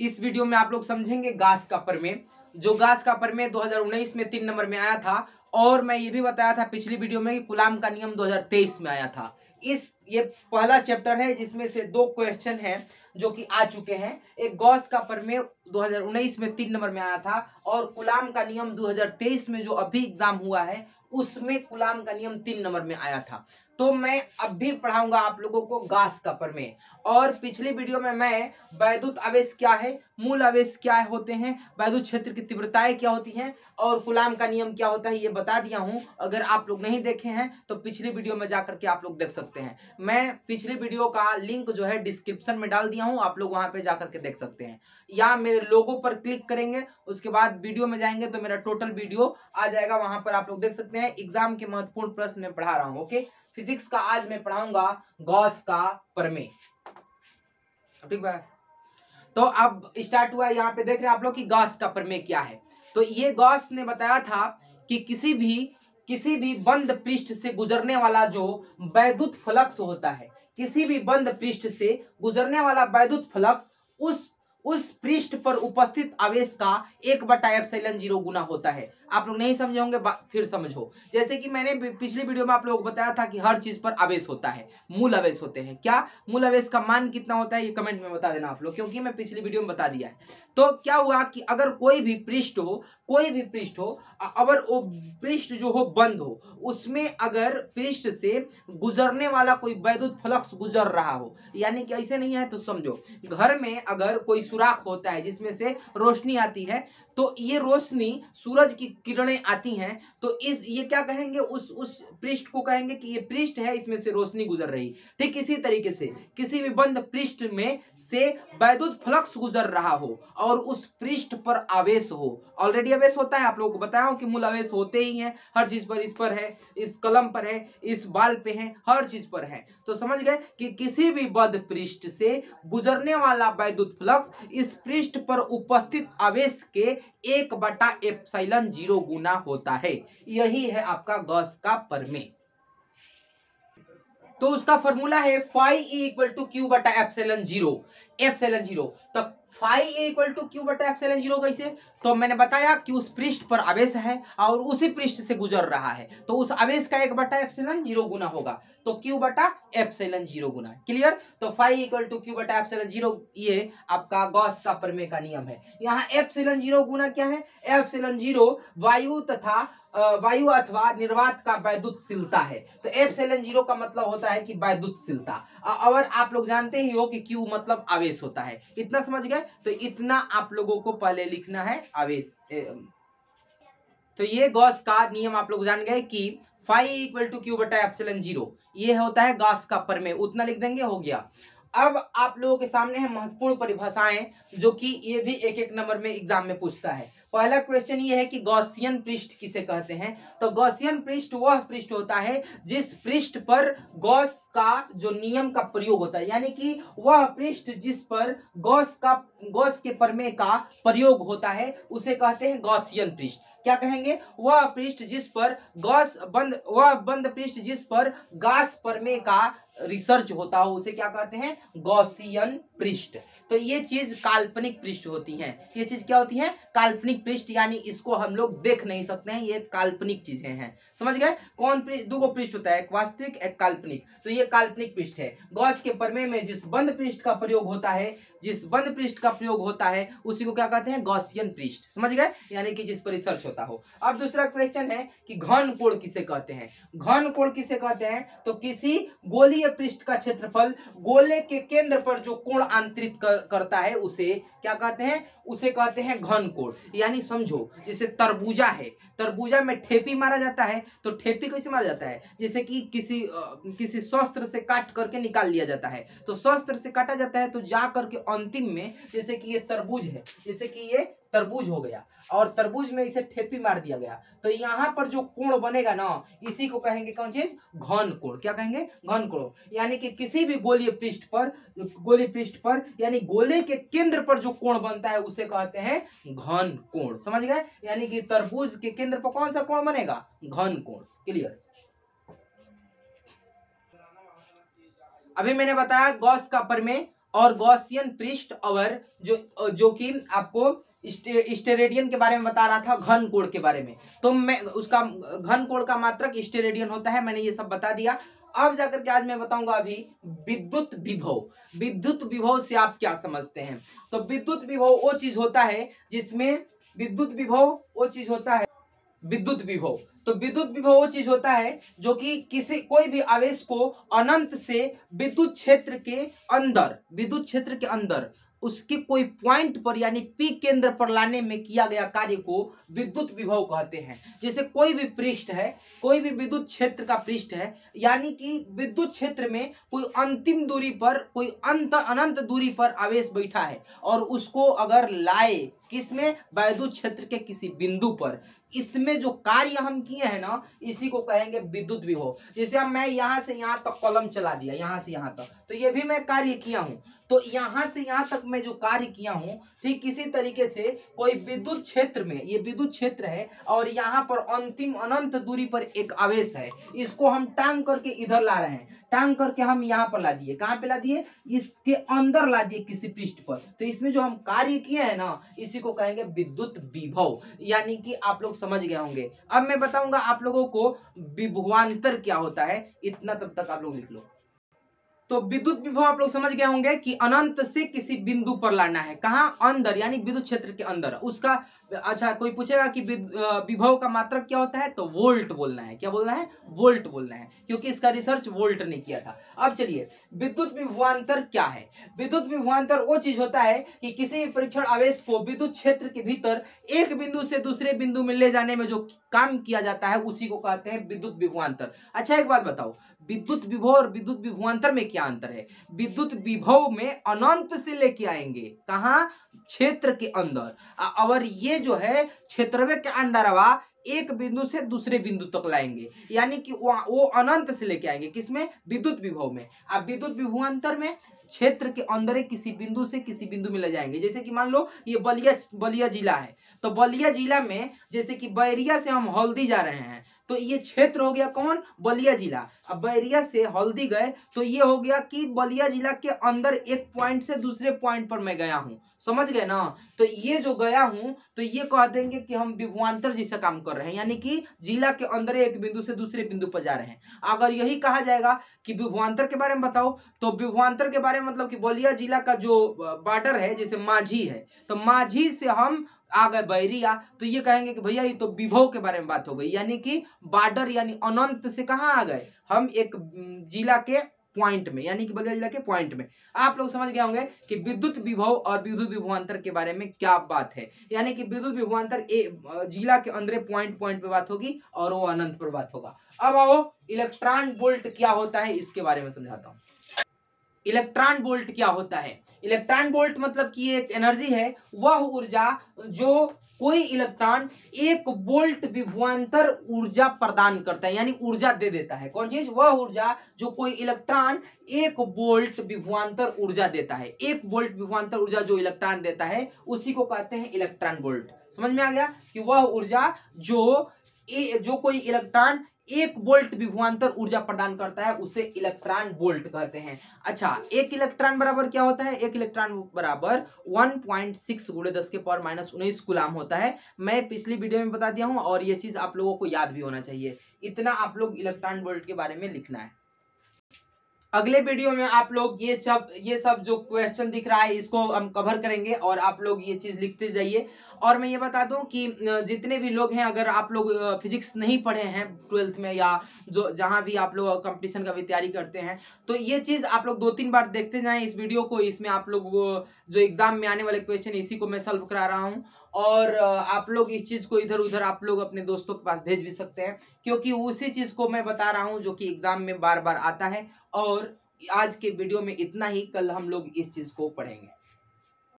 इस वीडियो में आप लोग समझेंगे गास का प्रमेय, जो गास का प्रमेय 2019 में 3 नंबर में आया था। और मैं ये भी बताया था पिछली वीडियो में कि कूलाम का नियम 2023 में आया था। ये पहला चैप्टर है जिसमें से 2 क्वेश्चन हैं जो कि आ चुके हैं। एक गॉस का प्रमेय 2019 में 3 नंबर में आया था और कूलाम का नियम 2023 में जो अभी एग्जाम हुआ है उसमें कूलाम का नियम 3 नंबर में आया था। तो मैं अब भी पढ़ाऊंगा आप लोगों को गास का प्रमेय। और पिछली वीडियो में मैं वैद्युत आवेश क्या है, मूल आवेश क्या होते हैं, वैद्युत क्षेत्र की तीव्रताएं क्या होती हैं और कूलाम का नियम क्या होता है ये बता दिया हूं। अगर आप लोग नहीं देखे हैं तो पिछली वीडियो में जाकर के आप लोग देख सकते हैं। मैं पिछली वीडियो का लिंक जो है डिस्क्रिप्शन में डाल दिया हूं, आप लोग वहां पे जाकर के देख सकते हैं। या मेरे लोगो पर क्लिक करेंगे, उसके बाद वीडियो में जाएंगे तो मेरा टोटल वीडियो आ जाएगा, वहां पर आप लोग देख सकते हैं। एग्जाम के महत्वपूर्ण प्रश्न में पढ़ा रहा हूं। ओके, फिजिक्स का आज मैं पढ़ाऊंगा गॉस का प्रमेय। ठीक है, तो अब स्टार्ट हुआ। यहाँ पे देख रहे हैं आप लोग कि गॉस का प्रमेय क्या है। तो ये गॉस ने बताया था कि किसी भी बंद पृष्ठ से गुजरने वाला जो वैद्युत फ्लक्स होता है, किसी भी बंद पृष्ठ से गुजरने वाला वैद्युत फ्लक्स उस पृष्ठ पर उपस्थित आवेश का 1/ε0 गुना होता है। आप लोग नहीं समझे होंगे, फिर समझो। जैसे कि मैंने पिछली वीडियो में आप लोगों को बताया था कि हर चीज पर आवेश होता है, मूल आवेश होते हैं। क्या मूल आवेश का मान कितना होता है ये कमेंट में बता देना आप लोग, क्योंकि मैं पिछली वीडियो में बता दिया है। तो क्या हुआ कि अगर कोई भी पृष्ठ हो, अगर वो पृष्ठ जो हो बंद हो, उसमें अगर पृष्ठ से गुजरने वाला कोई वैद्युत फ्लक्स गुजर रहा हो, यानी कि ऐसे नहीं है तो समझो, घर में अगर कोई सुराख होता है जिसमें से रोशनी आती है, तो ये रोशनी सूरज की किरणें आती हैं, तो ये क्या कहेंगे, उस पृष्ठ को कहेंगे कि ये पृष्ठ है, इसमें से रोशनी गुजर रही। ठीक इसी तरीके से किसी भी बंद पृष्ठ में से वैद्युत फ्लक्स गुजर रहा हो और उस पृष्ठ पर आवेश हो, ऑलरेडी आवेश होता है, आप लोगों को बताया कि मूल आवेश होते ही हैं हर चीज पर, इस पर है, इस कलम पर है, इस बाल पे है, हर चीज पर है। तो समझ गए कि किसी भी बंद पृष्ठ से गुजरने वाला वैद्युत फ्लक्स इस पृष्ठ पर उपस्थित आवेश के 1/ε0 गुना होता है। यही है आपका गॉस का प्रमेय। तो उसका फॉर्मूला है फाई इक्वल टू क्यू बटा एप्सिलॉन जीरो। तो फाई इक्वल टू क्यू बटा एप्सिलॉन जीरो कैसे? तो मैंने बताया कि उस पृष्ठ पर आवेश है और उसी पृष्ठ से गुजर रहा है, तो उस आवेश का 1/ε0 गुना होगा, तो क्यू बटा एप्सिलॉन जीरो गुना। क्लियर? तो फाई इक्वल टू क्यू बटा एप्सिलॉन जीरो, ये आपका गॉस का प्रमेय का नियम है। यहाँ एप्सिलॉन जीरो गुना क्या है? एप्सिलॉन जीरो वायु अथवा निर्वात का वैद्युतशीलता है। तो एप्सिलॉन जीरो का मतलब होता है कि वैद्युतशीलता। और आप लोग जानते ही हो कि क्यू मतलब आवेश होता है। इतना समझ गए? तो इतना आप लोगों को पहले लिखना है, आवेश। तो ये गॉस का नियम आप लोग जान गए कि फाई इक्वल टू क्यू बटा एप्सिलॉन जीरो, ये होता है गॉस का प्रमेय। उतना लिख देंगे, हो गया। अब आप लोगों के सामने है महत्वपूर्ण परिभाषाएं, जो कि ये भी एक एक नंबर में एग्जाम में पूछता है। पहला क्वेश्चन ये है कि गॉसियन पृष्ठ किसे कहते हैं? तो गॉसियन पृष्ठ वह पृष्ठ होता है जिस पृष्ठ पर गॉस का जो नियम का प्रयोग होता है, यानी कि वह पृष्ठ जिस पर गॉस के प्रमेय का प्रयोग होता है उसे कहते हैं गॉसियन पृष्ठ। क्या कहेंगे? वह पृष्ठ जिस पर बंद पृष्ठ जिस पर गॉस प्रमेय का रिसर्च होता हो उसे क्या कहते हैं? गॉसियन पृष्ठ। तो ये चीज काल्पनिक पृष्ठ होती हैं। ये चीज क्या होती है? काल्पनिक पृष्ठ, यानी इसको हम लोग देख नहीं सकते हैं, ये काल्पनिक चीजें हैं। समझ गए? कौन पृष्ठ? दो पृष्ठ होता है, एक वास्तविक एक काल्पनिक। तो ये काल्पनिक पृष्ठ है। गॉस के प्रमेय में जिस बंद पृष्ठ का प्रयोग होता है उसी को क्या कहते हैं? गॉसियन पृष्ठ। समझ गए? यानी कि जिस पर रिसर्च होता हो। अब दूसरा क्वेश्चन है कि घन कोण किसे कहते हैं? घन कोण किसे कहते हैं? तो किसी गोलीय पृष्ठ का क्षेत्रफल गोले के केंद्र पर जो कोण आंतरित करता है उसे क्या कहते हैं? उसे कहते हैं घन कोण। यानी समझो, जैसे तरबूजा है, तरबूजा में ठेपी मारा जाता है, तो ठेपी कैसे मारा जाता है? जैसे कि किसी शस्त्र से काट करके निकाल लिया जाता है, तो शस्त्र से काटा जाता है तो जा करके अंतिम में, जैसे कि ये तरबूज है, जैसे कि ये तरबूज हो गया और तरबूज में इसे ठेपी मार दिया गया, तो यहाँ पर जो कोण बनेगा ना, इसी को कहेंगे कौन चीज? घन कोण। क्या कहेंगे? घन कोण। यानी कि किसी भी गोलीय पृष्ठ पर यानी गोले के केंद्र पर जो कोण बनता है उसे कहते हैं घन कोण। समझ गए? यानी कि तरबूज के केंद्र पर कौन सा कोण बनेगा? घन कोण। क्लियर? अभी मैंने बताया गॉस का प्रमेय और गॉसियन पृष्ठ और जो कि आपको स्टेरेडियन के बारे में बता रहा था, घन कोण के बारे में। तो मैं उसका घन कोण का मात्रक स्टेरेडियन होता है, मैंने ये सब बता दिया। अब जाकर के आज मैं बताऊंगा अभी विद्युत विभव। विद्युत विभव से आप क्या समझते हैं? तो विद्युत विभव वो चीज होता है जिसमें विद्युत विभव वो चीज होता है विद्युत विभव। तो विद्युत विभव वो चीज होता है जो कि कोई भी आवेश को अनंत से विद्युत क्षेत्र के अंदर उसके कोई पॉइंट पर यानी पी केंद्र पर लाने में किया गया कार्य को विद्युत विभव कहते हैं। जैसे कोई भी पृष्ठ है, कोई भी विद्युत क्षेत्र का पृष्ठ है, यानी कि विद्युत क्षेत्र में कोई अंतिम दूरी पर, कोई अनंत दूरी पर आवेश बैठा है और उसको अगर लाए किसमें? विद्युत क्षेत्र के किसी बिंदु पर, इसमें जो कार्य हम किए हैं ना, इसी को कहेंगे विद्युत विभव। जैसे अब मैं यहां से यहां तक कलम चला दिया, यहां से यहां तक, तो ये भी मैं कार्य किया हूं। तो यहां से यहां तक मैं जो कार्य किया हूं, ठीक इसी तरीके से कोई विद्युत क्षेत्र में, ये विद्युत क्षेत्र है और यहाँ पर अंतिम अनंत दूरी पर एक आवेश है, इसको हम टांग करके इधर ला रहे हैं, टांग करके हम यहाँ पर ला दिए। कहाँ पे ला दिए? इसके अंदर ला दिए किसी पृष्ठ पर। तो इसमें जो हम कार्य किए हैं ना, इसी को कहेंगे विद्युत विभव, यानी कि आप लोग समझ गए होंगे। अब मैं बताऊंगा आप लोगों को विभवांतर क्या होता है, इतना तब तक आप लोग लिख लो। तो विद्युत विभव आप लोग समझ गए होंगे कि अनंत से किसी बिंदु पर लाना है। कहाँ? अंदर, यानी विद्युत क्षेत्र के अंदर उसका। अच्छा, कोई पूछेगा कि विभव का मात्रक क्या होता है, तो वोल्ट बोलना है। क्या बोलना है? वोल्ट बोलना है, क्योंकि इसका रिसर्च वोल्ट ने किया था। अब चलिए, विद्युत विभवांतर क्या है? विद्युत विभवांतर वो चीज होता है कि किसी भी परीक्षण आवेश को विद्युत क्षेत्र के भीतर एक बिंदु से दूसरे बिंदु में ले जाने में जो काम किया जाता है, उसी को कहते हैं विद्युत विभवांतर। अच्छा, एक बात बताओ, विद्युत विभव और विद्युत विभवांतर में क्या अंतर है? विद्युत विभव में अनंत से लेके आएंगे, कहाँ? क्षेत्र के अंदर। और ये जो है क्षेत्रवे के अंदर एक बिंदु से दूसरे बिंदु तक लाएंगे, यानी कि वो अनंत से लेके आएंगे। किसमें? विद्युत विभव में। अब विद्युत विभवांतर में क्षेत्र के अंदर किसी बिंदु से किसी बिंदु में ले जाएंगे। जैसे कि मान लो ये बलिया जिला है, तो बलिया जिला में जैसे कि बैरिया से हम हल्दी जा रहे हैं, तो ये क्षेत्र हो गया कौन? बलिया जिला। अब बैरिया से हल्दी गए तो ये हो गया कि बलिया जिला के अंदर एक पॉइंट से दूसरे पॉइंट पर मैं गया हूं, समझ गए ना? तो ये जो गया हूं, तो ये कह देंगे कि हम विभवांतर जैसा काम कर रहे हैं, यानी कि जिला के अंदर एक बिंदु से दूसरे बिंदु पर जा रहे हैं। अगर यही कहा जाएगा कि विभवांतर के बारे में बताओ, तो विभवांतर के बारे में मतलब कि बलिया जिला का जो बॉर्डर है, जैसे माझी है, तो माझी से हम आ गए बैरिया, तो ये कहेंगे कि भैया ये तो विभव के बारे में बात हो गई, यानी कि बॉर्डर यानी अनंत से कहाँ आ गए हम? एक जिला के पॉइंट में, यानी कि बलिया जिला के पॉइंट में। आप लोग समझ गए होंगे कि विद्युत विभव और विद्युत विभवांतर के बारे में क्या बात है। यानी कि विद्युत विभवांतर जिला के अंदर पॉइंट पे बात होगी और वो अनंत पर बात होगा। अब आओ, इलेक्ट्रॉन वोल्ट क्या होता है, इसके बारे में समझाता हूँ। इलेक्ट्रॉन वोल्ट क्या होता है? इलेक्ट्रॉन वोल्ट मतलब कि एक एनर्जी है, वह ऊर्जा जो कोई इलेक्ट्रॉन 1 वोल्ट विभवांतर ऊर्जा प्रदान करता है, यानी ऊर्जा दे देता है। कौन चीज? वह ऊर्जा जो कोई इलेक्ट्रॉन 1 वोल्ट विभवांतर ऊर्जा देता है। 1 वोल्ट विभवांतर ऊर्जा जो इलेक्ट्रॉन देता है, उसी को कहते हैं इलेक्ट्रॉन वोल्ट। समझ में आ गया कि वह ऊर्जा जो कोई इलेक्ट्रॉन 1 वोल्ट विभवांतर ऊर्जा प्रदान करता है, उसे इलेक्ट्रॉन वोल्ट कहते हैं। अच्छा, 1 इलेक्ट्रॉन बराबर क्या होता है? 1 इलेक्ट्रॉन बराबर 1.6 × 10⁻⁻19 कूलाम होता है। मैं पिछली वीडियो में बता दिया हूं और ये चीज आप लोगों को याद भी होना चाहिए। इतना आप लोग इलेक्ट्रॉन वोल्ट के बारे में लिखना है। अगले वीडियो में आप लोग ये सब जो क्वेश्चन दिख रहा है, इसको हम कवर करेंगे और आप लोग ये चीज लिखते जाइए। और मैं ये बता दूं कि जितने भी लोग हैं, अगर आप लोग फिजिक्स नहीं पढ़े हैं 12th में या जो जहां भी आप लोग कंपटीशन का भी तैयारी करते हैं, तो ये चीज आप लोग 2-3 बार देखते जाएं इस वीडियो को। इसमें आप लोग जो एग्जाम में आने वाले क्वेश्चन, इसी को मैं सॉल्व करा रहा हूँ। और आप लोग इस चीज को इधर उधर आप लोग अपने दोस्तों के पास भेज भी सकते हैं, क्योंकि उसी चीज को मैं बता रहा हूँ जो कि एग्जाम में बार बार आता है। और आज के वीडियो में इतना ही, कल हम लोग इस चीज को पढ़ेंगे।